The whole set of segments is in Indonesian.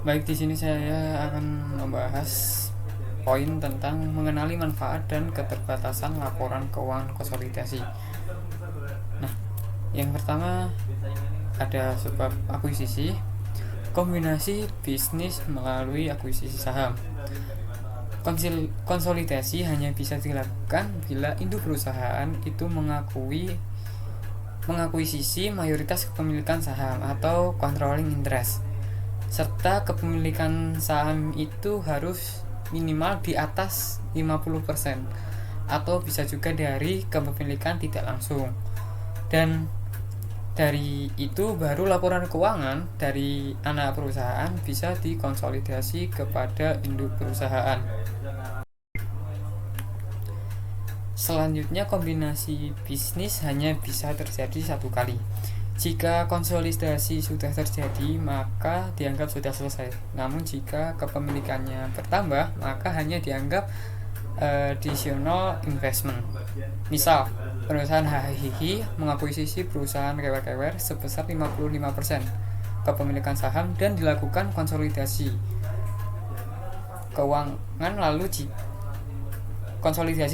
Baik, di sini saya akan membahas poin tentang mengenali manfaat dan keterbatasan laporan keuangan konsolidasi. Nah, yang pertama ada sebab akuisisi, kombinasi bisnis melalui akuisisi saham. Konsolidasi hanya bisa dilakukan bila induk perusahaan itu mengakuisisi mayoritas kepemilikan saham atau controlling interest, serta kepemilikan saham itu harus minimal di atas 50% atau bisa juga dari kepemilikan tidak langsung. Dan dari itu baru laporan keuangan dari anak perusahaan bisa dikonsolidasi kepada induk perusahaan. Selanjutnya, kombinasi bisnis hanya bisa terjadi satu kali. Jika konsolidasi sudah terjadi, maka dianggap sudah selesai. Namun jika kepemilikannya bertambah, maka hanya dianggap additional investment. Misal, perusahaan HHHI mengakuisisi perusahaan kewer-kewer sebesar 55% kepemilikan saham dan dilakukan konsolidasi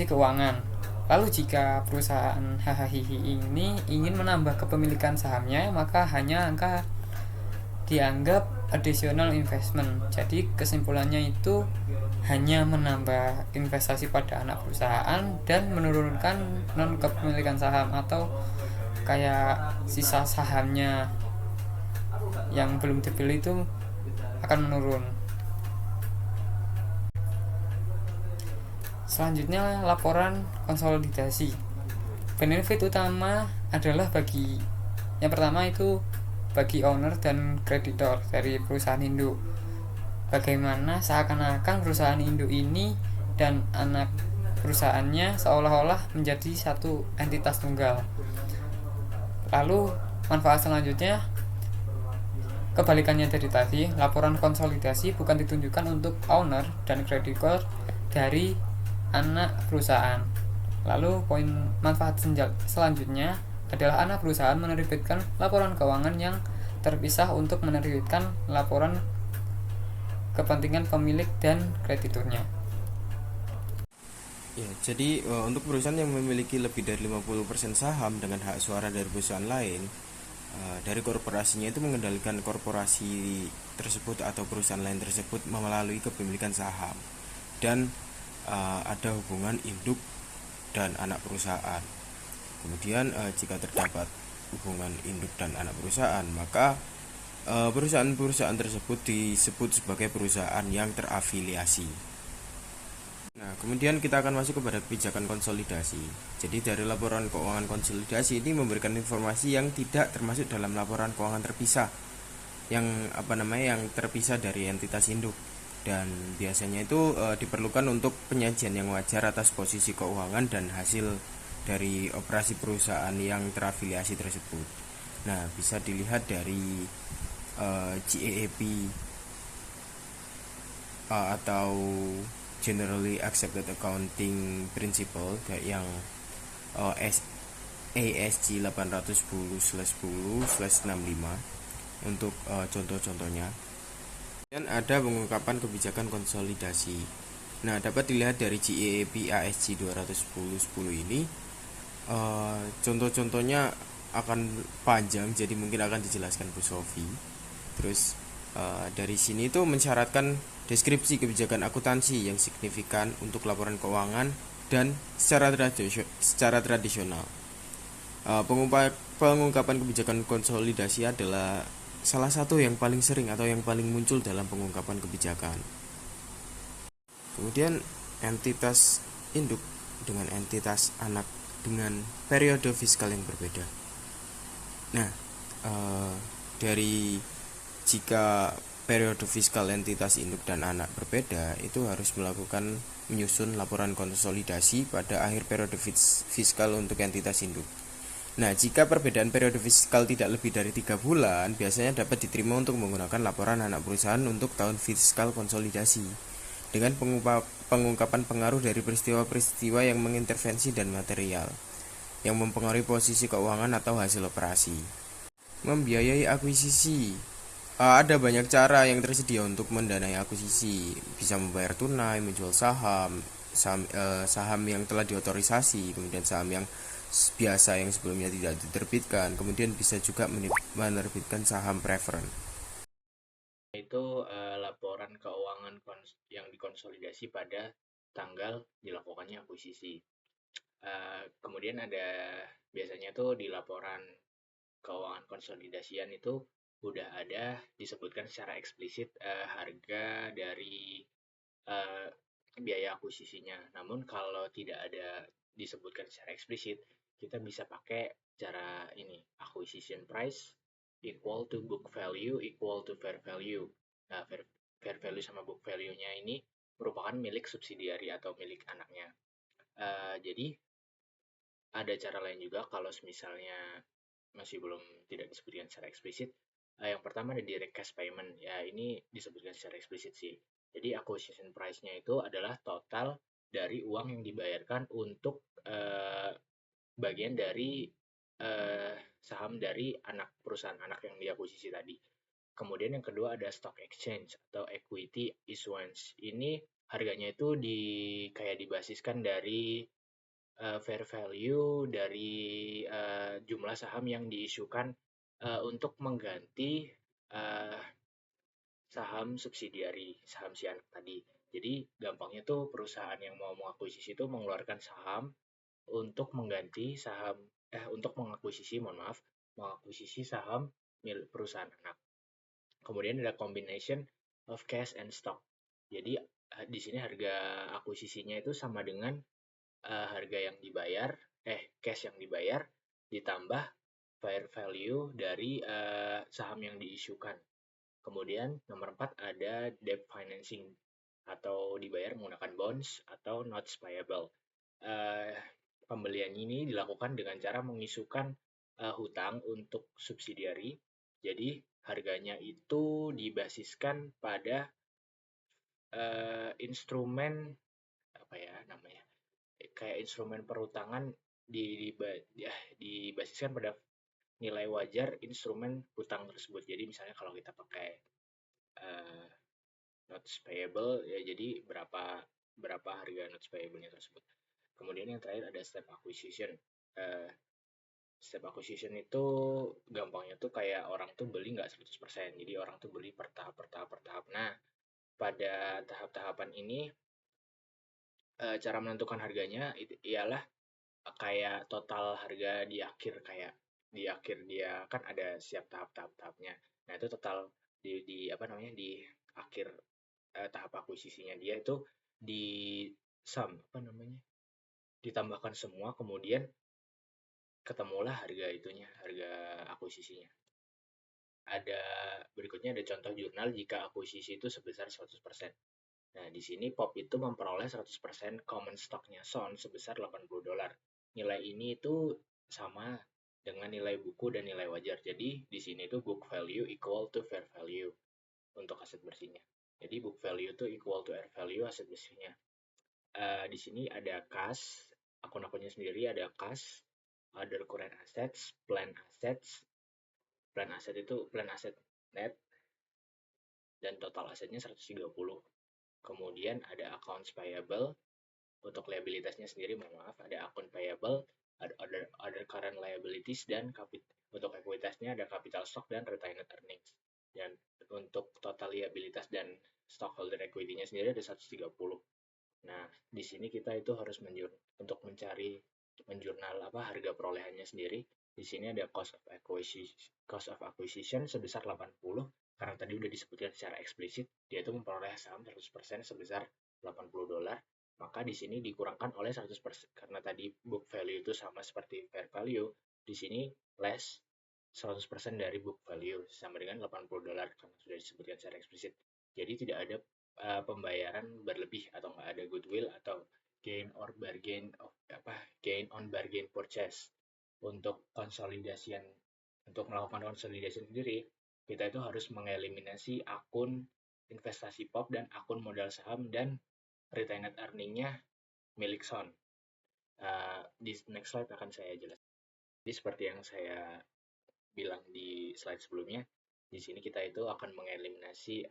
keuangan. Lalu jika perusahaan HHHI ini ingin menambah kepemilikan sahamnya, maka hanya dianggap additional investment. Jadi kesimpulannya itu hanya menambah investasi pada anak perusahaan dan menurunkan non kepemilikan saham, atau kayak sisa sahamnya yang belum dibeli itu akan menurun. Selanjutnya, laporan konsolidasi. Benefit utama adalah yang pertama itu bagi owner dan kreditor dari perusahaan induk. Bagaimana seakan-akan perusahaan induk ini dan anak perusahaannya seolah-olah menjadi satu entitas tunggal. Lalu manfaat selanjutnya, kebalikannya dari tadi, laporan konsolidasi bukan ditunjukkan untuk owner dan kreditor dari anak perusahaan. Lalu poin manfaat selanjutnya adalah anak perusahaan menerbitkan laporan keuangan yang terpisah untuk menerbitkan laporan kepentingan pemilik dan krediturnya. Ya, jadi untuk perusahaan yang memiliki lebih dari 50% saham dengan hak suara dari perusahaan lain, dari korporasinya itu mengendalikan korporasi tersebut atau perusahaan lain tersebut melalui kepemilikan saham, dan ada hubungan induk dan anak perusahaan. Kemudian jika terdapat hubungan induk dan anak perusahaan, maka perusahaan-perusahaan tersebut disebut sebagai perusahaan yang terafiliasi. Nah, kemudian kita akan masuk kepada kebijakan konsolidasi. Jadi dari laporan keuangan konsolidasi ini memberikan informasi yang tidak termasuk dalam laporan keuangan terpisah, yang terpisah dari entitas induk, dan biasanya itu diperlukan untuk penyajian yang wajar atas posisi keuangan dan hasil dari operasi perusahaan yang terafiliasi tersebut. Nah, bisa dilihat dari GAAP atau Generally Accepted Accounting Principle yang ASC 810/10/65 untuk contoh-contohnya. Dan ada pengungkapan kebijakan konsolidasi. Nah, dapat dilihat dari GAAP ASC 210/10 ini. Contoh-contohnya akan panjang, jadi mungkin akan dijelaskan Bu Sofi. Terus dari sini itu mensyaratkan deskripsi kebijakan akuntansi yang signifikan untuk laporan keuangan dan secara tradisional. Pengungkapan kebijakan konsolidasi adalah salah satu yang paling sering atau yang paling muncul dalam pengungkapan kebijakan. Kemudian entitas induk dengan entitas anak dengan periode fiskal yang berbeda. Nah, dari jika periode fiskal entitas induk dan anak berbeda, itu harus menyusun laporan konsolidasi pada akhir periode fiskal untuk entitas induk. Nah, jika perbedaan periode fiskal tidak lebih dari 3 bulan, biasanya dapat diterima untuk menggunakan laporan anak perusahaan untuk tahun fiskal konsolidasi dengan pengungkapan pengaruh dari peristiwa-peristiwa yang mengintervensi dan material yang mempengaruhi posisi keuangan atau hasil operasi. Membiayai akuisisi. Ada banyak cara yang tersedia untuk mendanai akuisisi. Bisa membayar tunai, menjual saham, saham yang telah diotorisasi, kemudian saham yang biasa yang sebelumnya tidak diterbitkan, kemudian bisa juga menerbitkan saham preference. Itu laporan keuangan yang dikonsolidasi pada tanggal dilakukannya akuisisi. Kemudian ada biasanya tuh di laporan keuangan konsolidasian itu udah ada disebutkan secara eksplisit harga dari eh, biaya akuisisinya. Namun kalau tidak ada disebutkan secara eksplisit, kita bisa pakai cara ini, acquisition price equal to book value equal to fair value. Nah, fair value sama book value-nya ini merupakan milik subsidiari atau milik anaknya. Jadi ada cara lain juga kalau misalnya masih belum tidak disebutkan secara eksplisit. Yang pertama ada direct cash payment. Ya, ini disebutkan secara eksplisit sih. Jadi acquisition price-nya itu adalah total dari uang yang dibayarkan untuk bagian dari saham dari anak perusahaan anak yang diakuisisi tadi. Kemudian yang kedua ada stock exchange atau equity issuance. Ini harganya itu kayak dibasiskan dari fair value dari jumlah saham yang diisukan untuk mengganti uh, saham subsidiari, saham si anak tadi. Jadi gampangnya tuh perusahaan yang mau mengakuisisi itu mengeluarkan saham untuk mengganti saham untuk mengakuisisi, mohon maaf, mengakuisisi saham milik perusahaan anak. Kemudian ada combination of cash and stock. Jadi di sini harga akuisisinya itu sama dengan harga yang dibayar, cash yang dibayar ditambah fair value dari saham yang diisukan. Kemudian nomor 4 ada debt financing atau dibayar menggunakan bonds atau notes payable. Uh, Pembelian ini dilakukan dengan cara mengisukan hutang untuk subsidiari. Jadi harganya itu dibasiskan pada instrumen apa ya namanya? Kayak instrumen perutangan di, di, ya, dibasiskan pada nilai wajar instrumen hutang tersebut. Jadi misalnya kalau kita pakai uh, notes payable ya jadi berapa berapa harga notes payable-nya tersebut. Kemudian yang terakhir ada step acquisition. Uh, Step acquisition itu gampangnya tuh kayak orang tuh beli nggak 100%. Jadi orang tuh beli per tahap, per tahap, per tahap. Nah, pada tahap-tahapan ini cara menentukan harganya itu ialah kayak total harga di akhir kayak di akhir dia kan ada siap tahap-tahapnya. Nah, itu total di apa namanya di akhir tahap akuisisinya dia itu di sum apa namanya ditambahkan semua kemudian ketemulah harga itunya harga akuisisinya. Ada berikutnya ada contoh jurnal jika akuisisi itu sebesar 100%. Nah, di sini POP itu memperoleh 100% common stock-nya Son sebesar $80. Nilai ini itu sama dengan nilai buku dan nilai wajar. Jadi, di sini itu book value equal to fair value untuk aset bersihnya. Jadi, book value itu equal to fair value aset bersihnya. Di sini ada kas, akun-akunnya sendiri ada kas, other current assets, plan aset itu plan aset net, dan total asetnya 130. Kemudian ada accounts payable, untuk liabilitasnya sendiri mohon maaf ada akun payable, ada other current liabilities dan untuk ekuitasnya ada capital stock dan retained earnings. Dan untuk total liabilitas dan stockholder equity-nya sendiri ada 130. Nah, di sini kita itu harus untuk mencari menjurnal apa harga perolehannya sendiri. Di sini ada cost of acquisition sebesar 80 karena tadi udah disebutkan secara eksplisit dia itu memperoleh saham 100% sebesar $80. Maka di sini dikurangkan oleh 100% karena tadi book value itu sama seperti fair value. Di sini less 100% dari book value sama dengan $80 karena sudah disebutkan secara eksplisit. Jadi tidak ada pembayaran berlebih atau nggak ada goodwill atau gain on bargain purchase. Untuk melakukan konsolidasi sendiri kita itu harus mengeliminasi akun investasi POP dan akun modal saham dan retained earning-nya milik Son. Di next slide akan saya jelaskan. Jadi seperti yang saya bilang di slide sebelumnya, Di sini kita itu akan mengeliminasi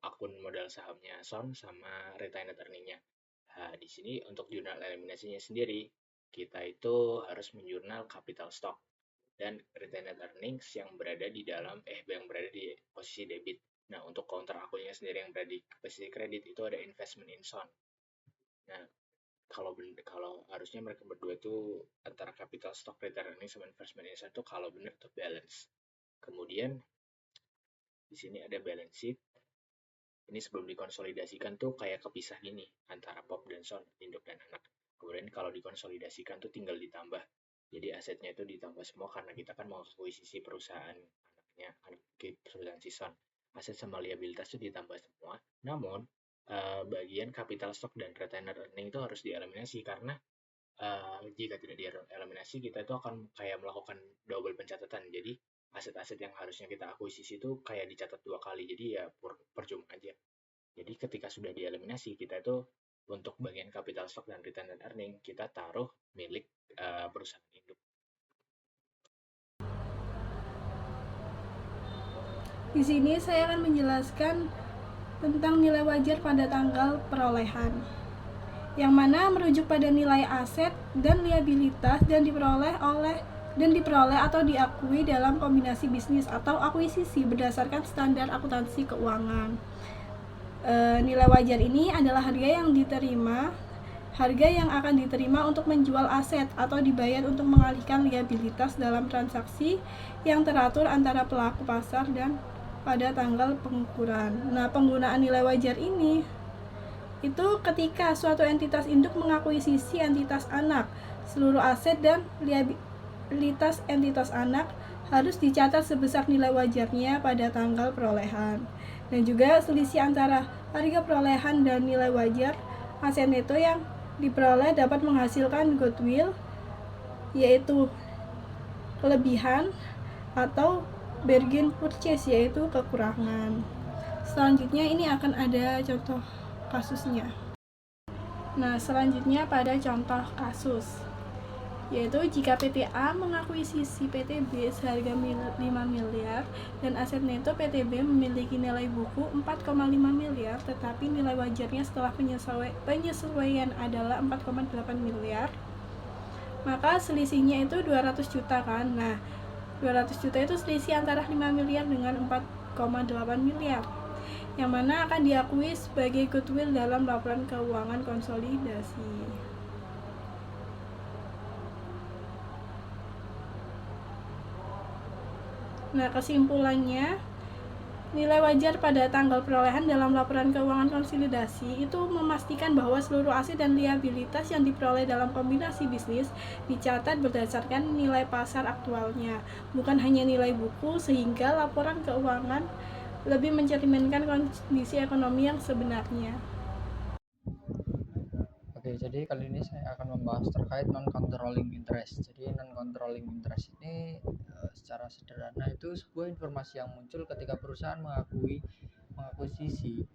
akun modal sahamnya Son sama retained earning-nya. Nah, di sini untuk jurnal eliminasinya sendiri, kita itu harus menjurnal capital stock dan retained earnings yang berada di dalam yang berada di posisi debit. Nah, untuk counter akunnya sendiri yang berada di posisi kredit itu ada investment in Son. Nah, kalau harusnya mereka berdua itu antara capital stock retained earnings sama investment in Son itu kalau benar tuh balance. Kemudian di sini ada balance sheet. Ini sebelum dikonsolidasikan tuh kayak kepisah gini antara pop dan son, induk dan anak. Kemudian kalau dikonsolidasikan tuh tinggal ditambah. Jadi asetnya itu ditambah semua karena kita kan mau akuisisi perusahaan anaknya, perusahaan si son. Aset sama liabilitas itu ditambah semua. Namun bagian capital stock dan retained earning itu harus dieliminasi karena jika tidak dieliminasi kita itu akan kayak melakukan double pencatatan. Jadi aset-aset yang harusnya kita akuisisi itu kayak dicatat 2 kali. Jadi ya percuma aja. Jadi ketika sudah dieliminasi, kita itu untuk bagian capital stock dan retained earning kita taruh milik perusahaan induk. Di sini saya akan menjelaskan tentang nilai wajar pada tanggal perolehan, yang mana merujuk pada nilai aset dan liabilitas dan diperoleh atau diakui dalam kombinasi bisnis atau akuisisi berdasarkan standar akuntansi keuangan. Nilai wajar ini adalah harga yang akan diterima untuk menjual aset atau dibayar untuk mengalihkan liabilitas dalam transaksi yang teratur antara pelaku pasar dan pada tanggal pengukuran. Nah, penggunaan nilai wajar ini itu ketika suatu entitas induk mengakuisisi entitas anak, seluruh aset dan liabilitas entitas anak harus dicatat sebesar nilai wajarnya pada tanggal perolehan. Dan juga selisih antara harga perolehan dan nilai wajar aset neto yang diperoleh dapat menghasilkan goodwill, yaitu kelebihan, atau bargain purchase, yaitu kekurangan. Selanjutnya ini akan ada contoh kasusnya. Nah, selanjutnya pada contoh kasus, yaitu jika PT A mengakuisisi PT B seharga 5 miliar dan aset neto PT B memiliki nilai buku 4,5 miliar, tetapi nilai wajarnya setelah penyesuaian adalah 4,8 miliar, maka selisihnya itu 200 juta kan. Nah, 200 juta itu selisih antara 5 miliar dengan 4,8 miliar, yang mana akan diakui sebagai goodwill dalam laporan keuangan konsolidasi. Nah, kesimpulannya, nilai wajar pada tanggal perolehan dalam laporan keuangan konsolidasi itu memastikan bahwa seluruh aset dan liabilitas yang diperoleh dalam kombinasi bisnis dicatat berdasarkan nilai pasar aktualnya, bukan hanya nilai buku, sehingga laporan keuangan lebih mencerminkan kondisi ekonomi yang sebenarnya. Oke, jadi kali ini saya akan membahas terkait non-controlling interest. Jadi non-controlling interest ini secara sederhana itu sebuah informasi yang muncul ketika perusahaan mengakuisisi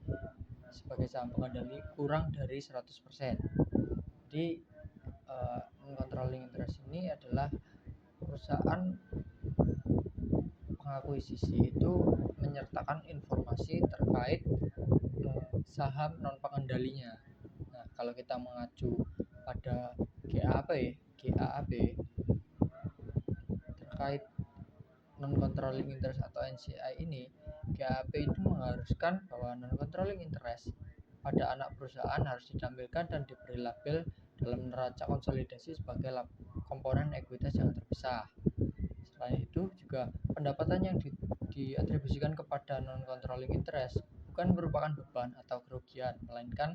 sebagai saham pengendali kurang dari 100%. Jadi non-controlling interest ini adalah perusahaan pengakuisisi itu menyertakan informasi terkait saham non pengendalinya. Nah, kalau kita mengacu pada GAAP terkait non controlling interest atau NCI ini, GAAP itu mengharuskan bahwa non controlling interest pada anak perusahaan harus ditampilkan dan diberi label dalam neraca konsolidasi sebagai komponen ekuitas yang terpisah. Selain itu juga pendapatan yang diatribusikan kepada non controlling interest bukan merupakan beban atau kerugian, melainkan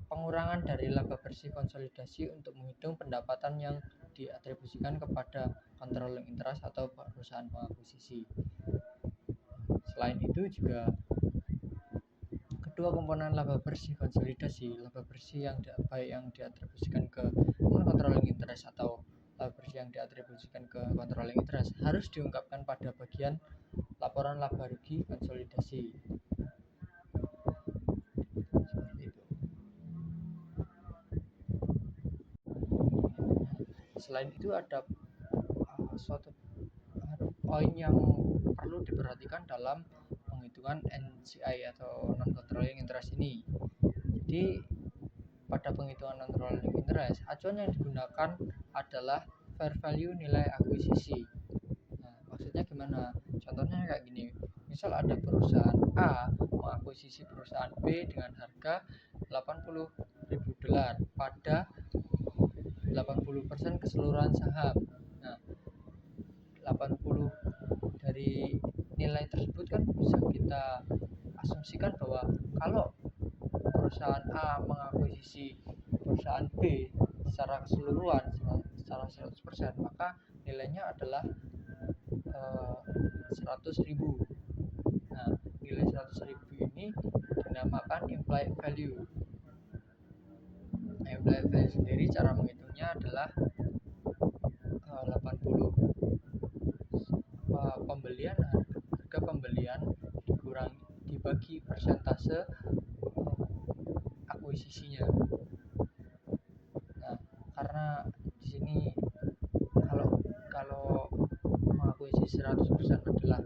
pengurangan dari laba bersih konsolidasi untuk menghitung pendapatan yang diatribusikan kepada controlling interest atau perusahaan pengakuisisi. Selain itu juga kedua komponen laba bersih konsolidasi, laba bersih yang baik yang diatribusikan ke non controlling interest atau laba bersih yang diatribusikan ke controlling interest harus diungkapkan pada bagian laporan laba rugi konsolidasi. Seperti itu. Selain itu ada suatu poin yang perlu diperhatikan dalam penghitungan NCI atau non controlling interest ini. Jadi pada penghitungan non controlling interest, acuan yang digunakan adalah fair value nilai akuisisi. Nah, maksudnya gimana? Contohnya kayak gini. Misal ada perusahaan A mengakuisisi perusahaan B dengan harga $80.000 pada 80% keseluruhan saham. Nah, 80 dari nilai tersebut kan bisa kita asumsikan bahwa kalau perusahaan A mengakuisisi perusahaan B secara keseluruhan secara 100%, maka nilainya adalah 100.000. Nah, nilai 100.000 ini dinamakan implied value. Implied value sendiri cara menghitungnya adalah 80 harga pembelian dibagi persentase akuisisinya. Nah, karena di sini kalau mengakuisisi 100% adalah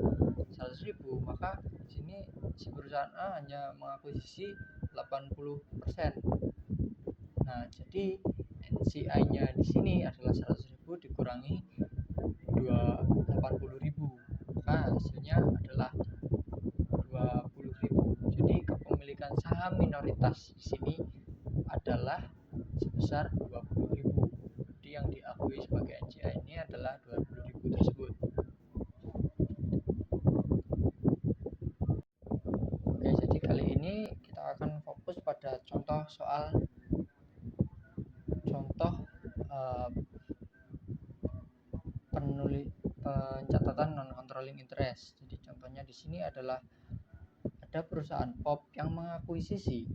100.000, maka di sini si perusahaan A hanya mengakuisisi 80%. Nah, jadi NCI-nya di sini adalah 100.000 dikurangi 80.000, maka hasilnya adalah 20.000. Jadi kepemilikan saham minoritas di sini adalah sebesar 20.000. Jadi yang diakui sebagai NCI ini adalah 20.000 tersebut. Oke, jadi kali ini kita akan fokus pada contoh pencatatan non controlling interest. Jadi contohnya di sini adalah ada perusahaan POP yang mengakuisisi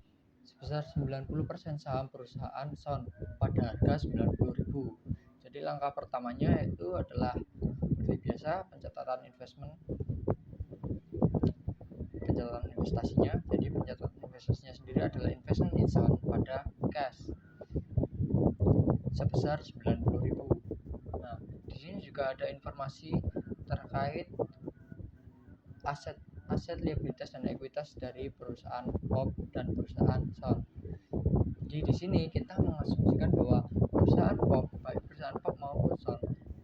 sebesar 90% saham perusahaan Son pada harga 90.000. Jadi langkah pertamanya itu adalah seperti biasa pencatatan investasinya. Jadi pencatatan investasinya sendiri adalah investment in Son pada cash sebesar 90.000. Nah, di sini juga ada informasi terkait aset, liabilitas dan ekuitas dari perusahaan POP dan perusahaan Son. Jadi di sini kita mengasumsikan bahwa perusahaan POP, baik perusahaan POP maupun Son,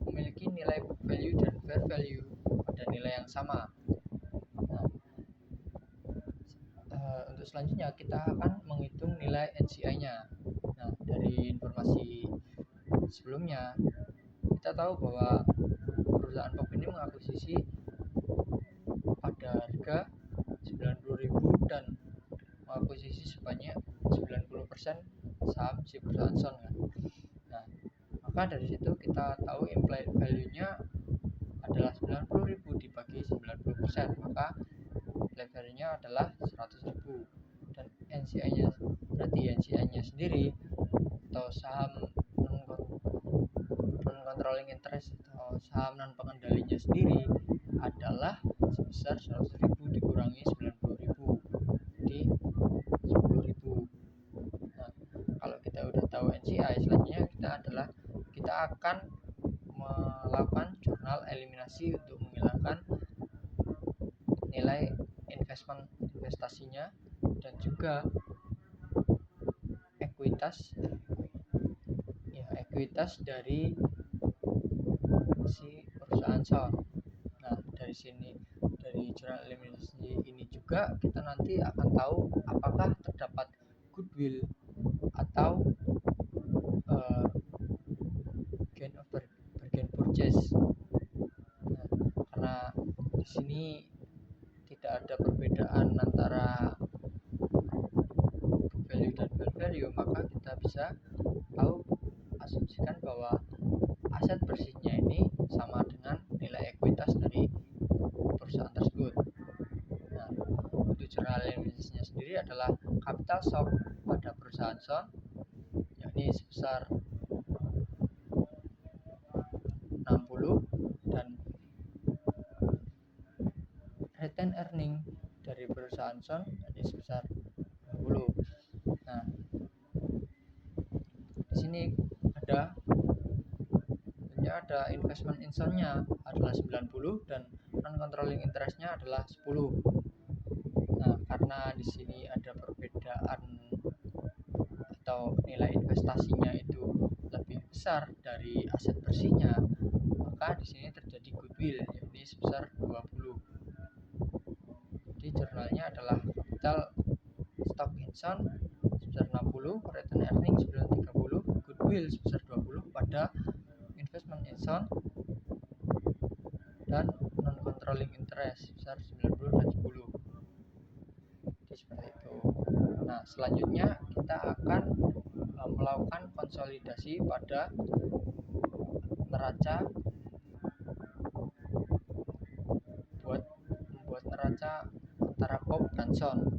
memiliki nilai book value dan fair value pada nilai yang sama. Nah, untuk selanjutnya kita akan menghitung nilai NCI-nya. Nah, dari informasi sebelumnya kita tahu bahwa perusahaan POP ini mengakuisisi pada harga 90.000 dan mengakuisisi sebanyak 90% saham si perusahaan Son kan. Nah, maka dari situ kita tahu implied value-nya adalah 90.000 dibagi 90%, maka implied value-nya adalah 100.000. Dan NCI-nya sendiri atau saham non-controlling interest atau saham non pengendalinya sendiri adalah sebesar 100.000 dikurangi 90.000, jadi 10.000. Nah, kalau kita udah tahu NCI, selanjutnya kita akan melakukan jurnal eliminasi untuk menghilangkan nilai investasinya dan juga ekuitas dari si perusahaan Son. Nah, dari jurnal eliminasi ini juga kita nanti akan tahu apakah terdapat goodwill atau gain of bargain purchase. Nah, karena di sini tidak ada perbedaan antara book value dan fair value, maka kita bisa asumsikan bahwa aset bersihnya ini sama dengan nilai ekuitas dari perusahaan tersebut. Nah, untuk jurnal eliminasinya sendiri adalah capital stock pada perusahaan Son, yakni sebesar 60, dan retained earning dari perusahaan Son yakni sebesar 20. Nah, di sini ada kemudian ada investment income-nya adalah 90 dan non controlling interest-nya adalah 10. Nah, karena di sini ada perbedaan atau nilai investasinya itu lebih besar dari aset bersihnya, maka di sini terjadi goodwill yakni sebesar 20. Jadi jurnalnya adalah capital stock income sebesar 60, return earning sebesar 30, goodwill sebesar 20 pada investment income dan non controlling interest sebesar 90 dan 10. Jadi seperti itu. Nah, selanjutnya kita akan melakukan konsolidasi pada neraca buat membuat neraca antara POP dan SON.